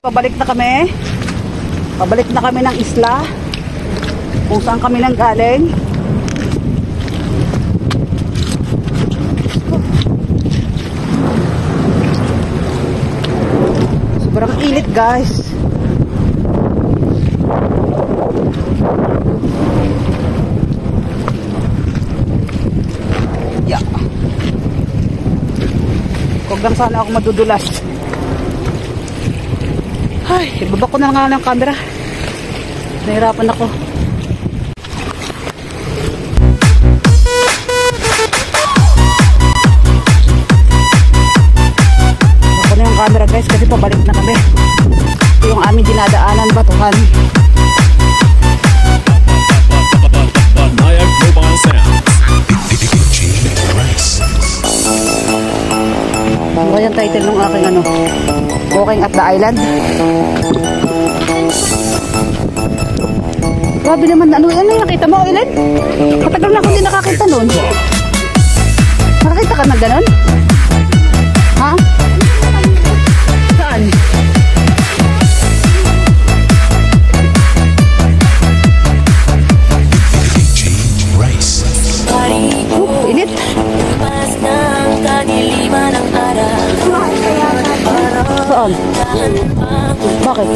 Pabalik na kami. Pabalik na kami ng isla. Kung saan kami nang galing. Sobrang init, guys. Yeah. Huwag lang sana ako madudulas. Ay, ibaba ko na nga ng camera. Nahirapan ako. Ibaba ko na yung camera, guys, kasi pabalik na kami. Ito yung aming dinadaanan, batuhan. Ano kaya yung title ng aking ano? Walking at the Island. Grabe naman, ano nakita mo, Eileen? Matagal na akong hindi nakakita nun. Nakakita ka na ganon? Ha? Saan? Init. Saan? Bakit?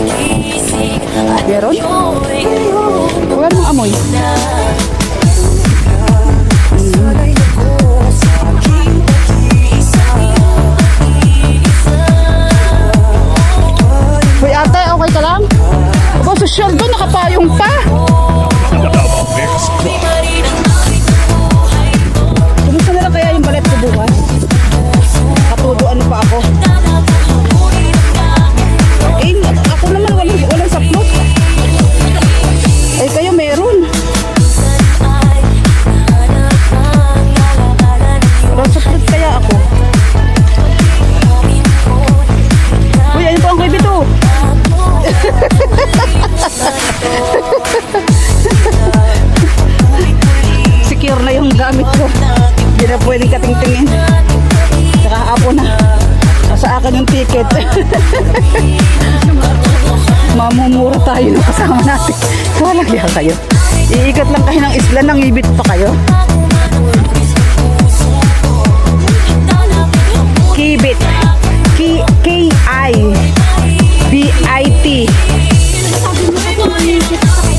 Meron? Wala nang amoy. Uy ate, okay ka lang? Aba, sosyal doon, nakapayong pa. Kumusta na lang kaya yung balet ko bukas? Katudo, ano pa ako? Eh, ako naman walang saplot. Eh, kayo meron. Walang saplot kaya ako. Uy, ayun po ang kuibit oh. Secure na yung gamit ko. Hindi na pwedeng katingtingin. Saka apo na. Sa akin yung ticket. Mamumura tayo ng kasama natin. Walang yan kayo. Iikat lang kayo ng isla, nangibit pa kayo. Kibit. K-I-B-I-T.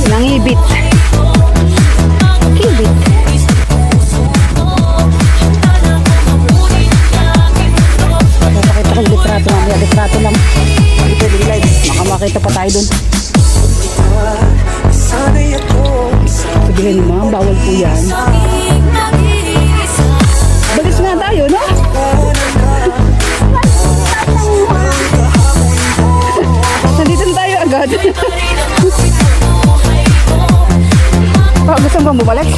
Nangibit. Kibit. Pakita ko yung litrato mamaya. Litrato lang. Dito live. Makamakita pa tayo dun. Sabihin naman, bawal po yan. Balis nga tayo, no? Nandito na tayo agad. Gusto mo bang bumalik?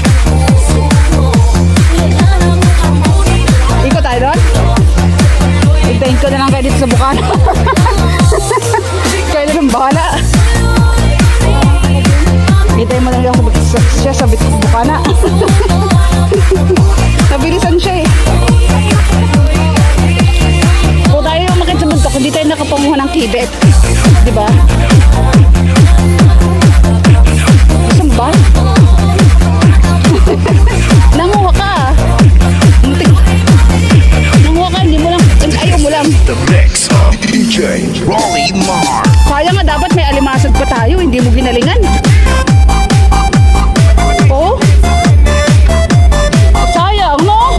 Ikot tayo doon? Hintayin ko na lang kayo dito sa Bukana. Kayo na lang bahala. Hintayin mo lang siya sa Bukana. Nabilisan siya eh. Kung tayo yung makita sa buntok, hindi tayo nakapanguha ng kibet. Diba? Saan ba? Nanguha ka. Nanguha ka, hindi mo lang. Ayaw mo lang. The mix of DJ Rolly Mar. Kaya nga dapat may alimasag pa tayo, hindi mo ginalingan. Oh? Sayang, no?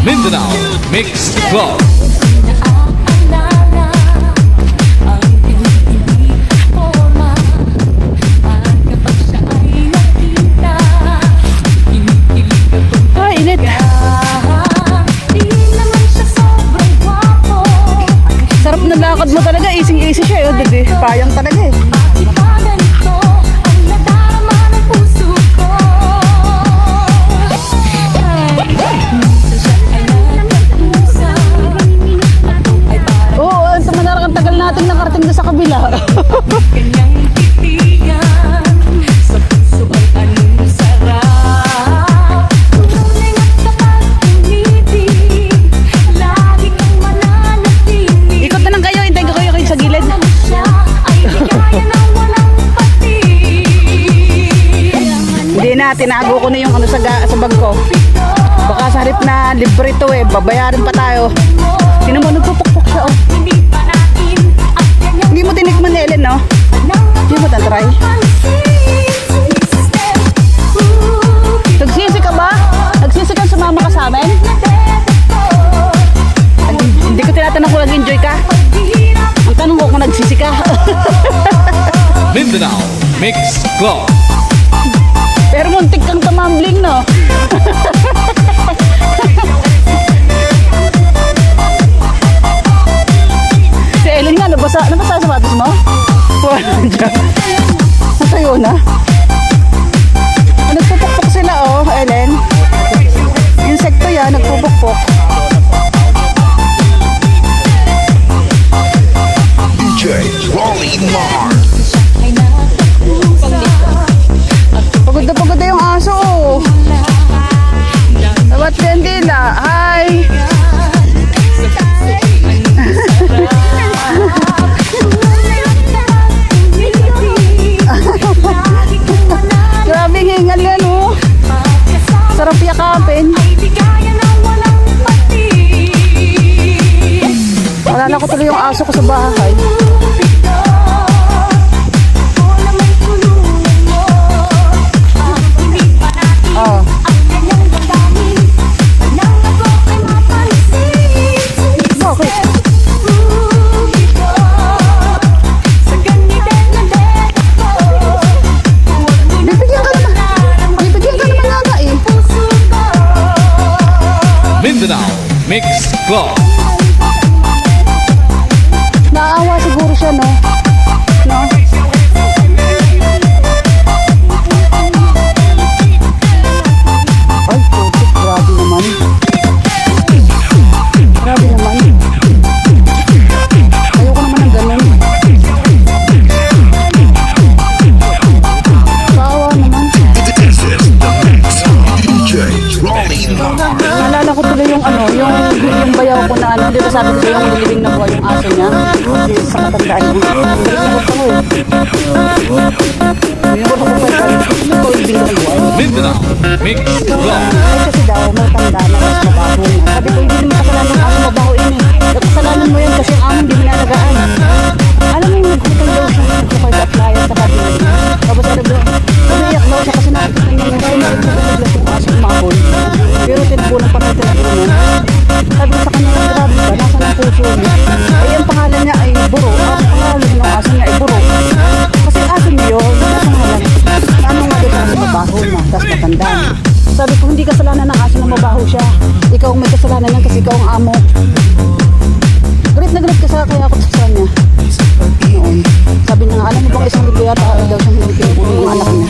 Mindanao Mix Club. Sarap na lakad mo talaga, easy siya, payang talaga eh. na, tinago ko na yung ano sa bag ko. Baka sa halip na libre to eh, babayaran pa tayo. Tinan mo, nagpupukpok siya oh. Hindi mo tinikman ni Ellen, no? Hindi mo tantry. Nagsisi ka ba? Nagsisi ka sumama ka sa amin? Hindi ko tinatanong kung nag-enjoy ka. Ang tanong ko kung nagsisi ka. Mindanao Mix Club. Pero muntik kang tumambling, no? Si Ellen nga, nabasa sa sapatos mo? Matayo na. Nagpupukpok sila, oh, Ellen. Insekto yan, nagpupukpok. DJ Rolly Mars. Pagod na yung aso, oh. Dapat kandila. Hi! Grabe hingal yan, oh. Sarap yakapin. Alala ko tuloy yung aso ko sa bahay. Oh. Bakit? Bibigyan ka naman nata eh. Mindanao Mix Club. Naawa siguro siya, no? No? Ay, putik. Grabe naman. Grabe naman. Ayoko naman ng ganun. Kaawa naman. This is the mix. DJ Rolly Mars. Naalala ko tuloy yung ano, yung bayaw ko na ano, di ba sabi ko yung nilibing na buhay yung aso niya? Kasi sa katandaan ko. Pinagod ko eh. Pinagod ako pa yung nilibing na buhay. Mindanao Mix Club. Ay kasi daw, may tanda na mas mabaho na. Sabi ko, hindi naman kasalanan ng aso mabahoin eh. Kasalanan mo yun kasi ang amo hindi mo nalagaan. Alam mo yung naghutang daw siya. Nagkakay sa applyan sa kabin. Tapos sabi ko, umiyak daw siya kasi nakakita niya yung kayo nagkakaglas yung aso mabahoy. Pero tinabunan pa natin ako na. Sabi ko sa kanya, grabe ka, nasa ng puso niya. Ay, ang pangalan niya ay Buro. Ang pangalan ng aso niya ay Buro. Kasi aso niya yun, nasa pangalan. Ano nga doon aso mabaho na, tapos matanda. Sabi ko, hindi kasalanan ng aso na mabaho siya. Ikaw ang may kasalanan niyan kasi ikaw ang amo. Galit na galit ka sa kaya ako sa kanya. Noon. Sabi niya, alam mo bang isang libo yata daw siyang hindi pinupuno ng anak niya.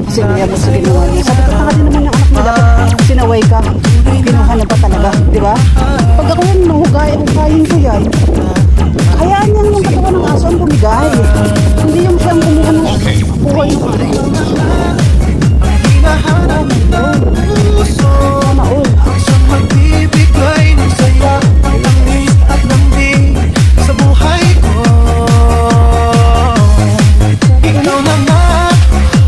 Kasi niyabot sa ginawa niya. Sabi ko, tanga din naman yung anak niya. Dapat sinaway ka. Kinuha niya pa talaga. Di ba? Pag ako yan, hugayin ko yan. Hayaan niya yung katawan ng aso ang bumigay. Hindi yung siyang kumuha ng buhay ng aso. Sana all. Isang magbibigay ng saya, langis at lambing sa buhay ko. Ikaw na nga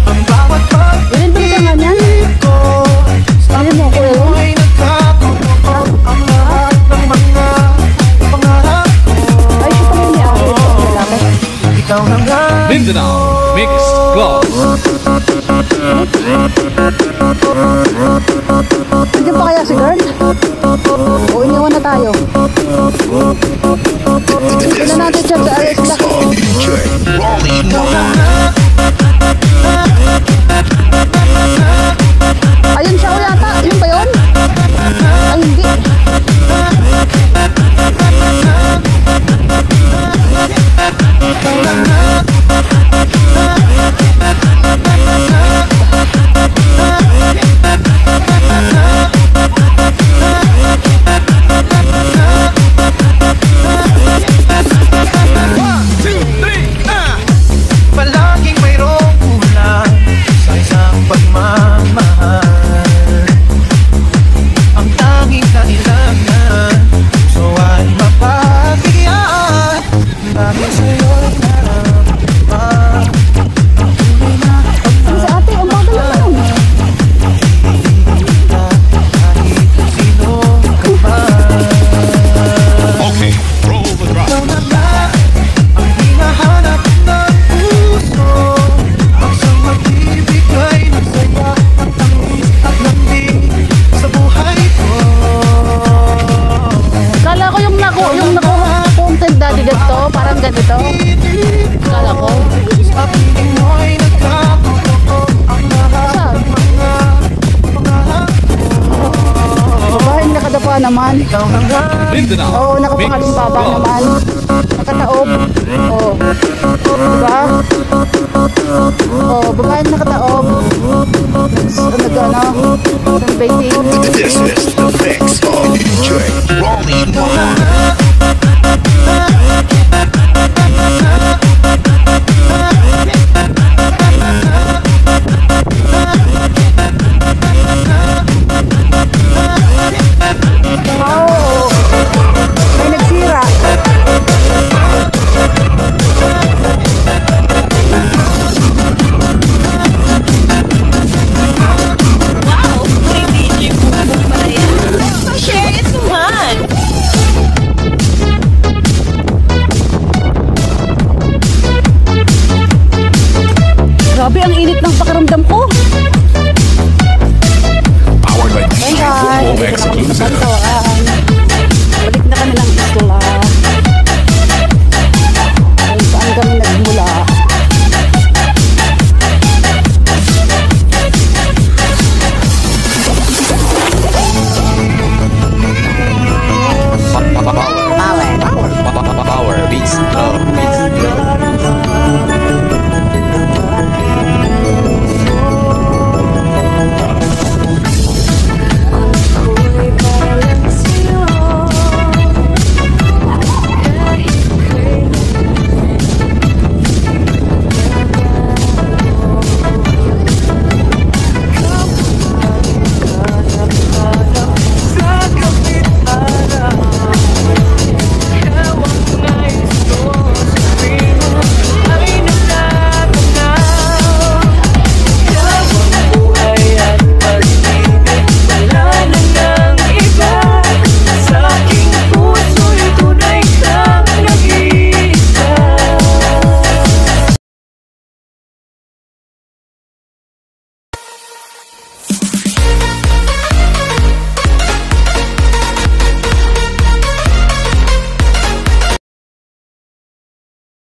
ang bawat pag-ibig ko. Sa buhay nagkakaroon ang lahat ng mga pangarap ko. Ay, siya pala ni Ate. Lalaki. Ikaw na nga Mindanao Mix Club. Nandiyan pa kaya si girl? O iniwan na tayo. Ito na natin siya sa alis na. DJ Rolly Mars. Ayun siya o yata. Yun ba yun? Ay hindi. naman. Ikaw na nga. Oo, nakapangalimbaba naman. Nakataob. Oo. Diba? Oo, babae nakataob. Nag-ano? Sunbathing. This is the mix of DJ Ronnie Mar. Oo. May nagsira. Wow! May DJ Bumbong pala yan. Pa-share it naman! Grabe, ang init ng pakiramdam ko. Powered by Hey DJ guys, Global dito na kami sa Exclusive. Bantawan.